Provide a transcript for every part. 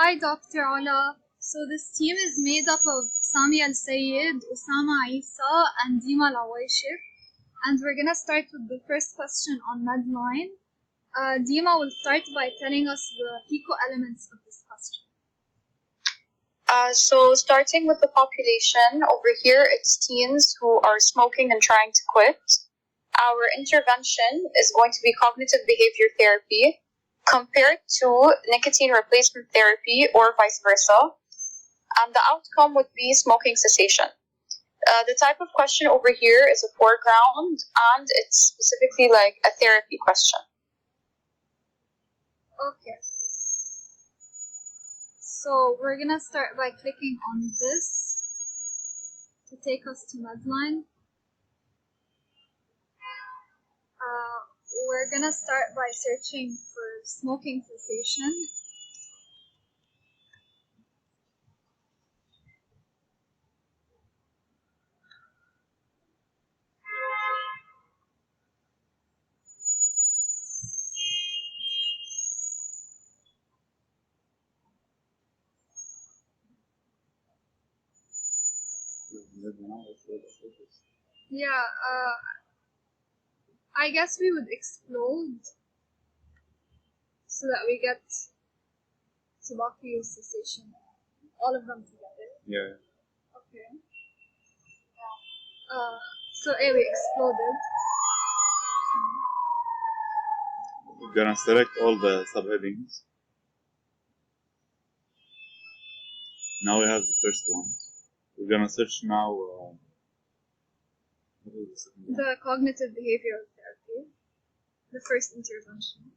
Hi, Dr. Ola. So this team is made up of Samya ElSayyed, Oussama Issa, and Dima Oueishek. And we're gonna start with the first question on Medline. Dima will start by telling us the pico elements of this question. So starting with the population, over here it's teens who are smoking and trying to quit. Our intervention is going to be cognitive behavior therapy compared to nicotine replacement therapy or vice versa. And the outcome would be smoking cessation. The type of question over here is a foreground, and it's specifically like a therapy question. Okay. So we're gonna start by clicking on this to take us to Medline. We're gonna start by searching for smoking cessation. Yeah, I guess we would explode so that we get tobacco use cessation. All of them together. Yeah. Okay. So A, we exploded. We're gonna select all the subheadings. Now we have the first one. We're gonna search now. What is the second one? The cognitive behavioral therapy. The first intervention.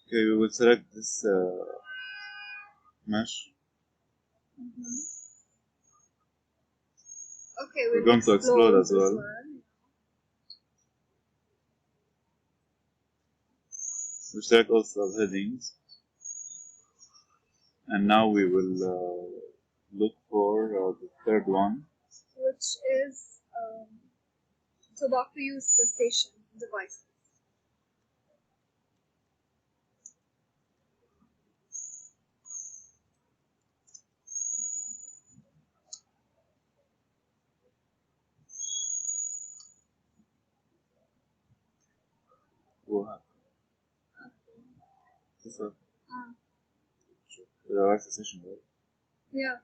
Okay, we will select this mesh. Okay, We're going to explode as well. We select all subheadings, and now we will look for the third one, which is tobacco use cessation devices. This one. The right session, right? Yeah.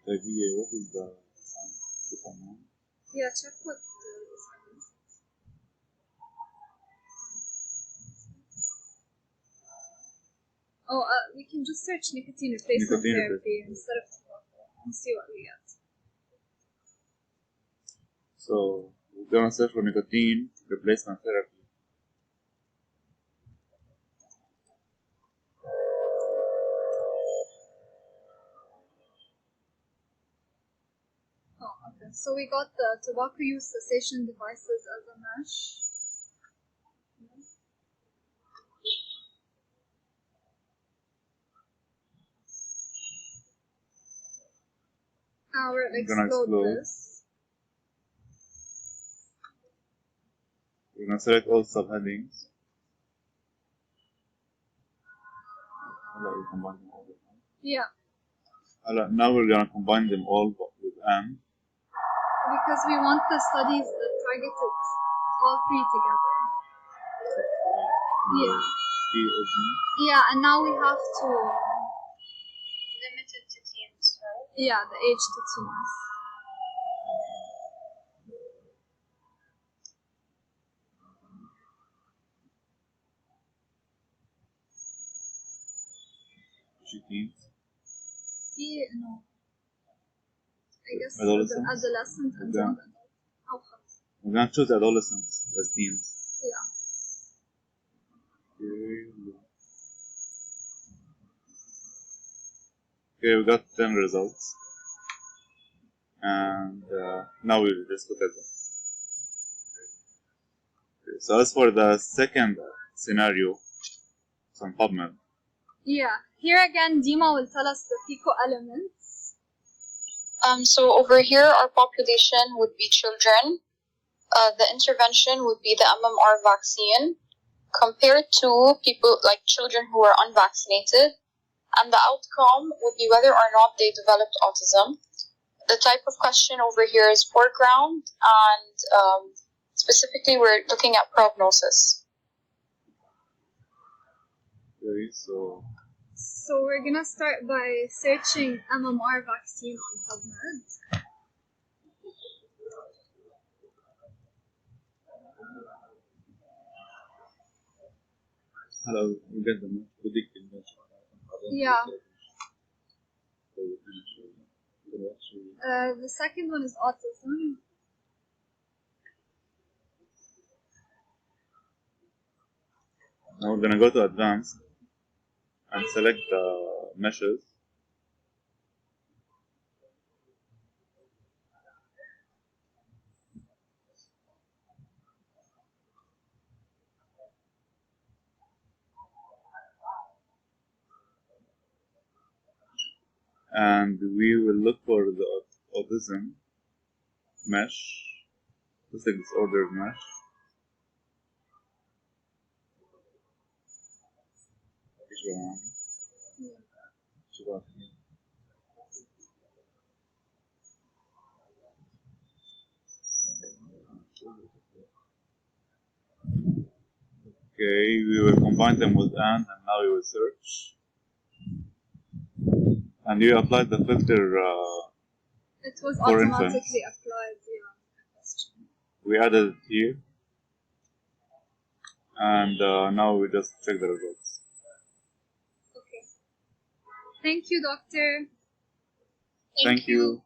Like, yeah, what is the sound? Yeah, check what the sound is. Oh, we can just search nicotine replacement therapy instead of tobacco and see what we get. So we're gonna search for nicotine replacement therapy. Oh, okay. So we got the tobacco use cessation devices as a mesh. Now we're gonna explode this. We're gonna select all subheadings. Yeah. Now we're gonna combine them all with M. Because we want the studies that targeted all three together. Yeah. Yeah, and now we have to Limited to teens, right? Yeah, the age to teens. Teens? Yeah, no. I guess Adolescents? Adolescent and young adult. We're gonna choose adolescents as teens. Yeah. Okay, we got 10 results. And now we'll just look at them. Okay, so as for the second scenario, PubMed. Yeah. Here again, Dima will tell us the pico elements. So over here, our population would be children. The intervention would be the MMR vaccine compared to people like children who are unvaccinated. And the outcome would be whether or not they developed autism. The type of question over here is foreground, and specifically we're looking at prognosis. Okay, so So we're gonna start by searching MMR vaccine on PubMed. hello, you get them. Yeah. The second one is autism. Now we're gonna go to advanced and select the meshes. And we will look for the autism mesh, autistic disorder mesh. Okay, we will combine them with and now we will search. And you applied the filter. It was For automatically instance. applied, yeah. We added it here. And now we just check the results. Okay. Thank you, doctor. Thank you.